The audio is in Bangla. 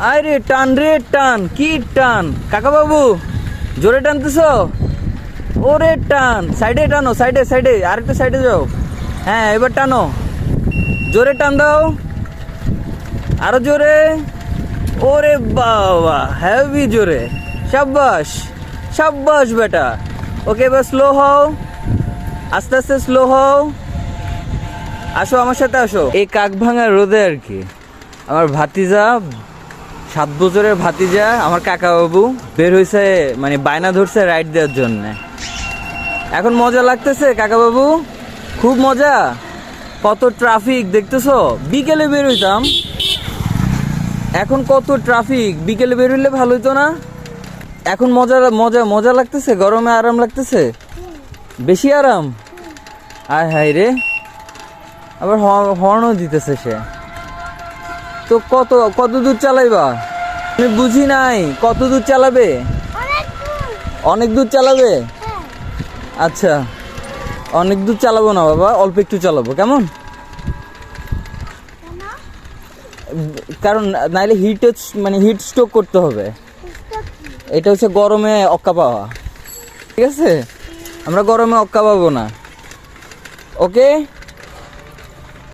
আরে টান রে টান, কি টান কাকা বাবু, জোরে টানতেছ? ওরে টান, সাইডে টানো, সাইডে সাইডে, আরেকটা সাইডে যাও। হ্যাঁ এবার টানো, জোরে টান দাও, আরো জোরে। ওরে বাবা, হেভি জোরে, সাব্বাস সাব্বাস বেটা। ওকে এবার স্লো হও, আস্তে আস্তে স্লো হও। আসো আমার সাথে আসো। এই কাক ভাঙা রোদে আর কি আমার ভাতিজা, 7 বছরের ভাতিজা আমার কাকা বাবু বের হয়েছে, মানে বায়না ধরছে রাইড দেওয়ার জন্য। এখন মজা লাগতেছে কাকা বাবু, খুব মজা। কত ট্রাফিক দেখতেছো, বিকেলে বের হইতাম, এখন কত ট্রাফিক, বিকেলে বের হইলে ভালো হইতো না? এখন মজা মজা মজা লাগতেছে, গরমে আরাম লাগতেছে, বেশি আরাম। আয় হায় রে, আবার হর্নও দিতেছে সে। তো কত কত দূর চালাইবা? আমি বুঝি নাই, কত দূর চালাবে? অনেক দূর চালাবে? আচ্ছা, অনেক দূর চালাবো না বাবা, অল্প একটু চালাবো, কেমন? কারণ নাইলে মানে হিট স্ট্রোক করতে হবে। এটা হচ্ছে গরমে অক্কা পাওয়া, ঠিক আছে? আমরা গরমে অক্কা পাবো না, ওকে?